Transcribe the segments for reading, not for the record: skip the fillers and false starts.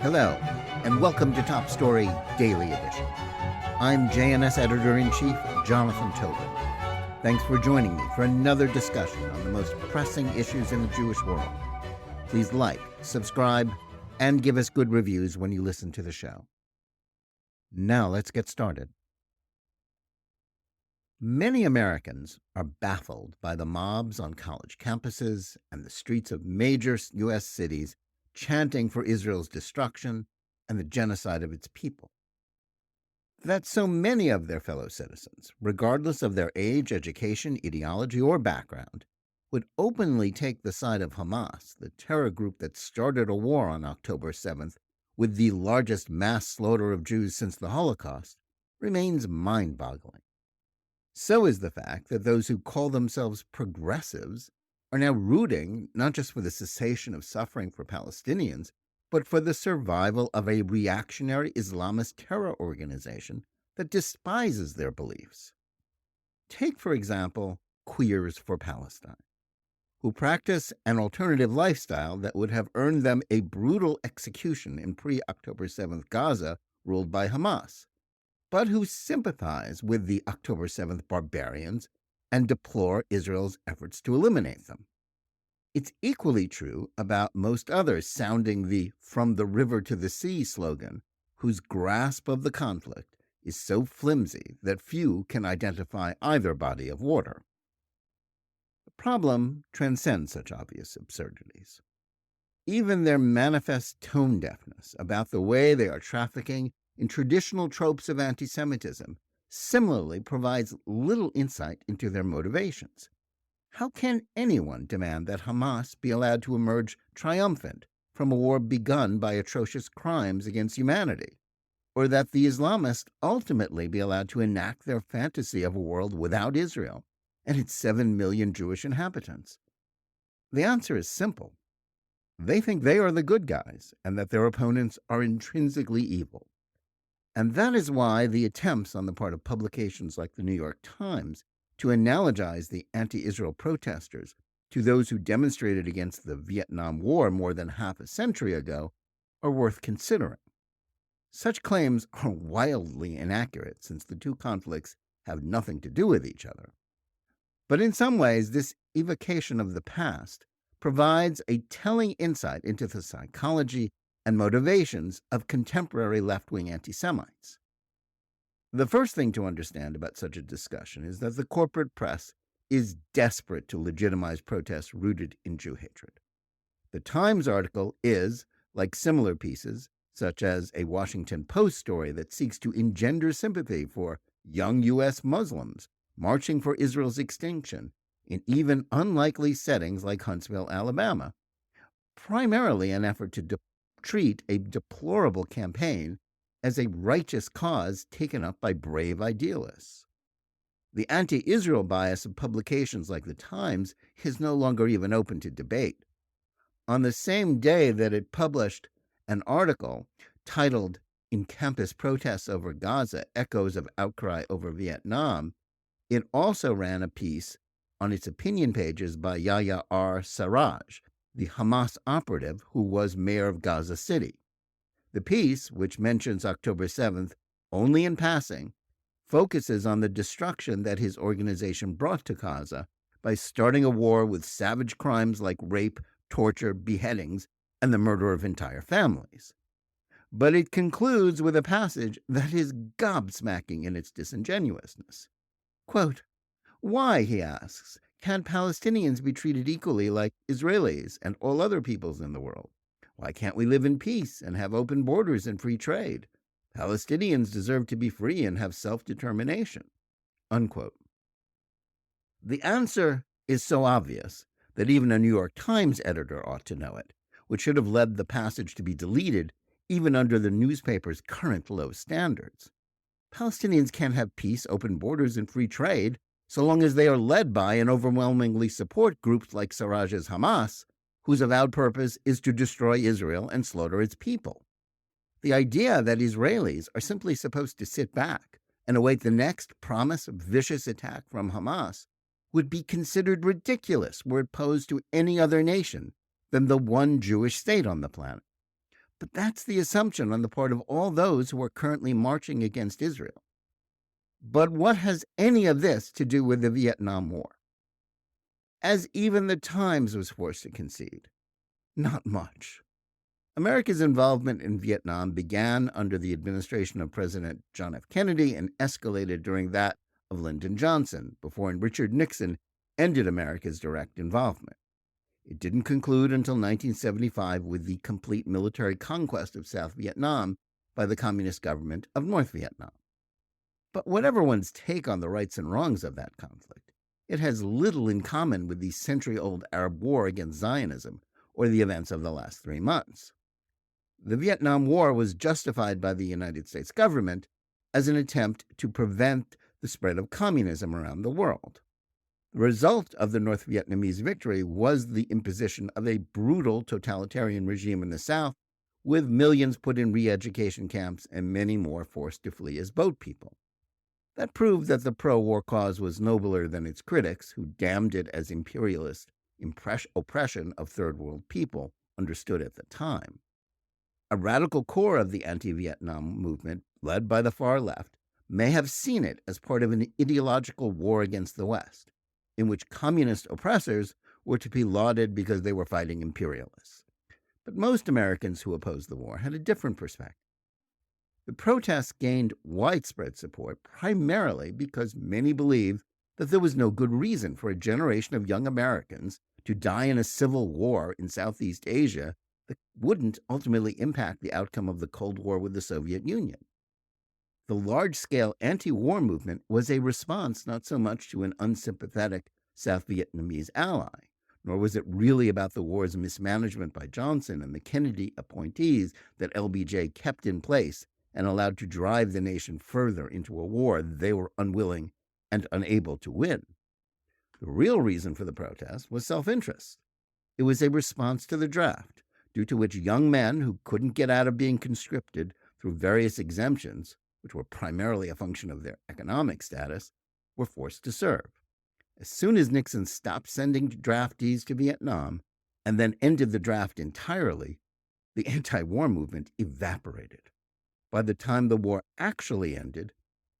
Hello, and welcome to Top Story Daily Edition. I'm JNS Editor-in-Chief Jonathan Tobin. Thanks for joining me for another discussion on the most pressing issues in the Jewish world. Please like, subscribe, and give us good reviews when you listen to the show. Now let's get started. Many Americans are baffled by the mobs on college campuses and the streets of major U.S. cities chanting for Israel's destruction and the genocide of its people. That so many of their fellow citizens, regardless of their age, education, ideology, or background, would openly take the side of Hamas, the terror group that started a war on October 7th with the largest mass slaughter of Jews since the Holocaust, remains mind-boggling. So is the fact that those who call themselves progressives are now rooting not just for the cessation of suffering for Palestinians, but for the survival of a reactionary Islamist terror organization that despises their beliefs. Take, for example, Queers for Palestine, who practice an alternative lifestyle that would have earned them a brutal execution in pre-October 7th Gaza ruled by Hamas, but who sympathize with the October 7th barbarians and deplore Israel's efforts to eliminate them. It's equally true about most others sounding the "from the river to the sea" slogan, whose grasp of the conflict is so flimsy that few can identify either body of water. The problem transcends such obvious absurdities. Even their manifest tone deafness about the way they are trafficking in traditional tropes of antisemitism similarly provides little insight into their motivations. How can anyone demand that Hamas be allowed to emerge triumphant from a war begun by atrocious crimes against humanity, or that the Islamists ultimately be allowed to enact their fantasy of a world without Israel and its 7 million Jewish inhabitants? The answer is simple. They think they are the good guys and that their opponents are intrinsically evil. And that is why the attempts on the part of publications like the New York Times to analogize the anti-Israel protesters to those who demonstrated against the Vietnam War more than half a century ago are worth considering. Such claims are wildly inaccurate since the two conflicts have nothing to do with each other. But in some ways, this evocation of the past provides a telling insight into the psychology and motivations of contemporary left-wing anti-Semites. The first thing to understand about such a discussion is that the corporate press is desperate to legitimize protests rooted in Jew hatred. The Times article is, like similar pieces, such as a Washington Post story that seeks to engender sympathy for young U.S. Muslims marching for Israel's extinction in even unlikely settings like Huntsville, Alabama, primarily an effort to treat a deplorable campaign as a righteous cause taken up by brave idealists. The anti-Israel bias of publications like the Times is no longer even open to debate. On the same day that it published an article titled "In Campus Protests Over Gaza, Echoes of Outcry Over Vietnam," it also ran a piece on its opinion pages by Yahya R. Sarraj, the Hamas operative who was mayor of Gaza City. The piece, which mentions October 7th only in passing, focuses on the destruction that his organization brought to Gaza by starting a war with savage crimes like rape, torture, beheadings, and the murder of entire families. But it concludes with a passage that is gobsmacking in its disingenuousness. Quote, "Why," he asks, "can't Palestinians be treated equally like Israelis and all other peoples in the world? Why can't we live in peace and have open borders and free trade? Palestinians deserve to be free and have self-determination." Unquote. The answer is so obvious that even a New York Times editor ought to know it, which should have led the passage to be deleted even under the newspaper's current low standards. Palestinians can't have peace, open borders, and free trade so long as they are led by and overwhelmingly support groups like Sarraj's Hamas, whose avowed purpose is to destroy Israel and slaughter its people. The idea that Israelis are simply supposed to sit back and await the next promise of vicious attack from Hamas would be considered ridiculous were it posed to any other nation than the one Jewish state on the planet. But that's the assumption on the part of all those who are currently marching against Israel. But what has any of this to do with the Vietnam War? As even the Times was forced to concede, not much. America's involvement in Vietnam began under the administration of President John F. Kennedy and escalated during that of Lyndon Johnson, before Richard Nixon ended America's direct involvement. It didn't conclude until 1975 with the complete military conquest of South Vietnam by the Communist government of North Vietnam. But whatever one's take on the rights and wrongs of that conflict, it has little in common with the century-old Arab war against Zionism or the events of the last 3 months. The Vietnam War was justified by the United States government as an attempt to prevent the spread of communism around the world. The result of the North Vietnamese victory was the imposition of a brutal totalitarian regime in the South, with millions put in re-education camps and many more forced to flee as boat people. That proved that the pro-war cause was nobler than its critics, who damned it as imperialist oppression of third world people understood at the time. A radical core of the anti-Vietnam movement, led by the far left, may have seen it as part of an ideological war against the West, in which communist oppressors were to be lauded because they were fighting imperialists. But most Americans who opposed the war had a different perspective. The protests gained widespread support primarily because many believed that there was no good reason for a generation of young Americans to die in a civil war in Southeast Asia that wouldn't ultimately impact the outcome of the Cold War with the Soviet Union. The large-scale anti-war movement was a response not so much to an unsympathetic South Vietnamese ally, nor was it really about the war's mismanagement by Johnson and the Kennedy appointees that LBJ kept in place and allowed to drive the nation further into a war they were unwilling and unable to win. The real reason for the protest was self-interest. It was a response to the draft, due to which young men who couldn't get out of being conscripted through various exemptions, which were primarily a function of their economic status, were forced to serve. As soon as Nixon stopped sending draftees to Vietnam and then ended the draft entirely, the anti-war movement evaporated. By the time the war actually ended,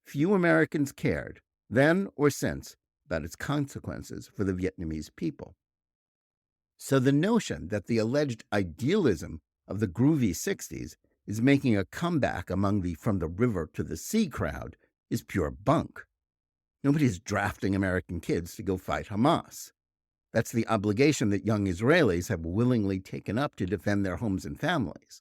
few Americans cared, then or since, about its consequences for the Vietnamese people. So the notion that the alleged idealism of the groovy 60s is making a comeback among the from the river to the sea crowd is pure bunk. Nobody's drafting American kids to go fight Hamas. That's the obligation that young Israelis have willingly taken up to defend their homes and families.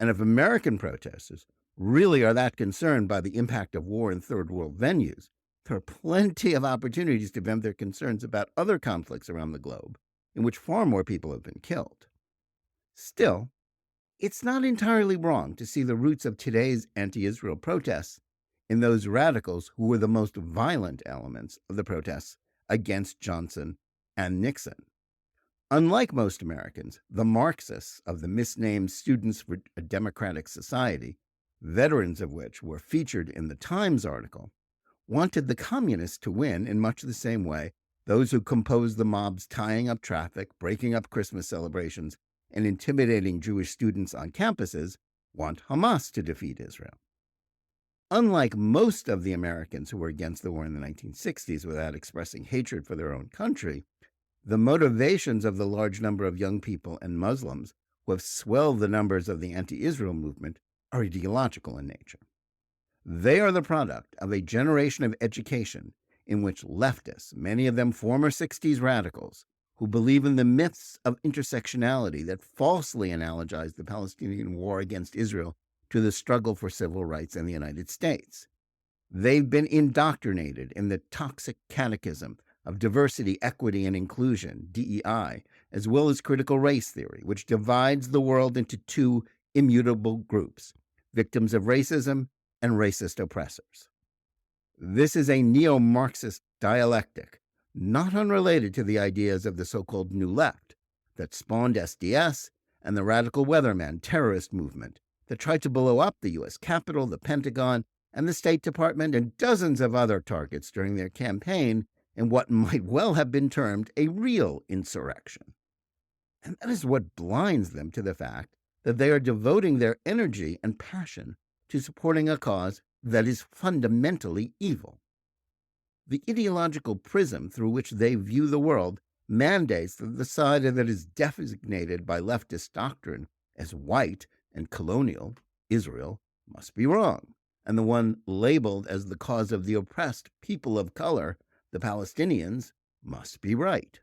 And if American protesters really are that concerned by the impact of war in third world venues, there are plenty of opportunities to vent their concerns about other conflicts around the globe in which far more people have been killed. Still, it's not entirely wrong to see the roots of today's anti-Israel protests in those radicals who were the most violent elements of the protests against Johnson and Nixon. Unlike most Americans, the Marxists of the misnamed Students for a Democratic Society, veterans of which were featured in the Times article, wanted the communists to win in much the same way those who composed the mobs tying up traffic, breaking up Christmas celebrations, and intimidating Jewish students on campuses want Hamas to defeat Israel. Unlike most of the Americans who were against the war in the 1960s without expressing hatred for their own country, the motivations of the large number of young people and Muslims who have swelled the numbers of the anti-Israel movement are ideological in nature. They are the product of a generation of education in which leftists, many of them former 60s radicals, who believe in the myths of intersectionality that falsely analogize the Palestinian war against Israel to the struggle for civil rights in the United States. They've been indoctrinated in the toxic catechism of diversity, equity, and inclusion, DEI, as well as critical race theory, which divides the world into two immutable groups, victims of racism and racist oppressors. This is a neo-Marxist dialectic, not unrelated to the ideas of the so-called New Left that spawned SDS and the radical weatherman terrorist movement that tried to blow up the U.S. Capitol, the Pentagon, and the State Department and dozens of other targets during their campaign in what might well have been termed a real insurrection. And that is what blinds them to the fact that they are devoting their energy and passion to supporting a cause that is fundamentally evil. The ideological prism through which they view the world mandates that the side that is designated by leftist doctrine as white and colonial, Israel, must be wrong, and the one labeled as the cause of the oppressed people of color, the Palestinians, must be right.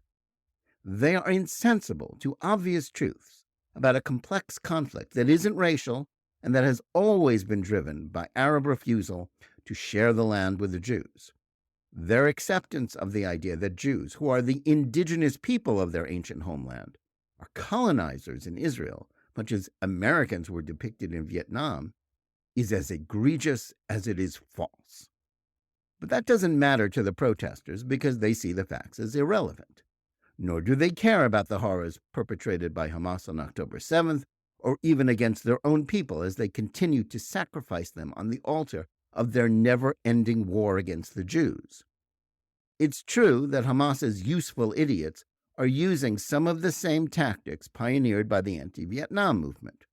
They are insensible to obvious truths about a complex conflict that isn't racial and that has always been driven by Arab refusal to share the land with the Jews. Their acceptance of the idea that Jews, who are the indigenous people of their ancient homeland, are colonizers in Israel, much as Americans were depicted in Vietnam, is as egregious as it is false. But that doesn't matter to the protesters because they see the facts as irrelevant. Nor do they care about the horrors perpetrated by Hamas on October 7th, or even against their own people as they continue to sacrifice them on the altar of their never-ending war against the Jews. It's true that Hamas's useful idiots are using some of the same tactics pioneered by the anti-Vietnam movement.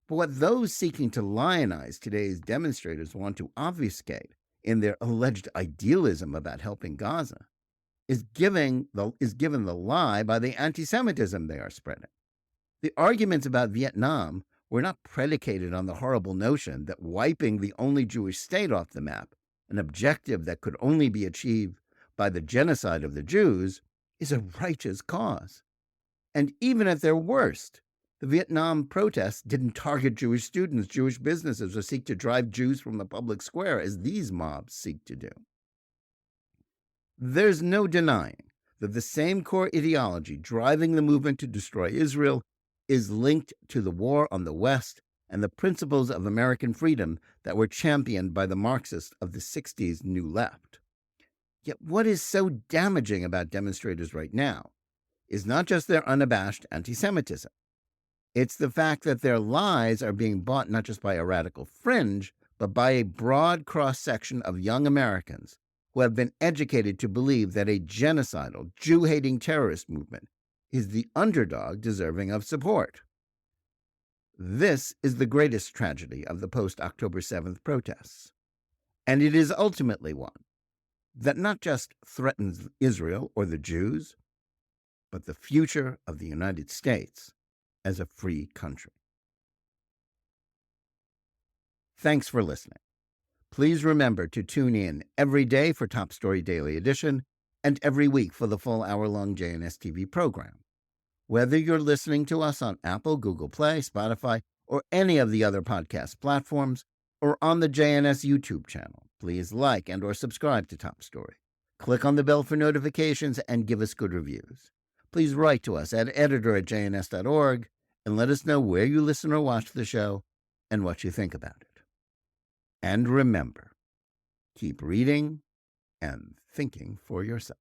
But what those seeking to lionize today's demonstrators want to obfuscate in their alleged idealism about helping Gaza is given the lie by the anti-Semitism they are spreading. The arguments about Vietnam were not predicated on the horrible notion that wiping the only Jewish state off the map, an objective that could only be achieved by the genocide of the Jews, is a righteous cause. And even at their worst, the Vietnam protests didn't target Jewish students, Jewish businesses, or seek to drive Jews from the public square as these mobs seek to do. There's no denying that the same core ideology driving the movement to destroy Israel is linked to the war on the West and the principles of American freedom that were championed by the Marxists of the 60s New Left. Yet what is so damaging about demonstrators right now is not just their unabashed anti-Semitism. It's the fact that their lies are being bought not just by a radical fringe, but by a broad cross-section of young Americans who have been educated to believe that a genocidal, Jew-hating terrorist movement is the underdog deserving of support. This is the greatest tragedy of the post-October 7th protests, and it is ultimately one that not just threatens Israel or the Jews, but the future of the United States as a free country. Thanks for listening. Please remember to tune in every day for Top Story Daily Edition and every week for the full hour-long JNS TV program. Whether you're listening to us on Apple, Google Play, Spotify, or any of the other podcast platforms, or on the JNS YouTube channel, please like and or subscribe to Top Story. Click on the bell for notifications and give us good reviews. Please write to us at editor@jns.org and let us know where you listen or watch the show and what you think about it. And remember, keep reading and thinking for yourself.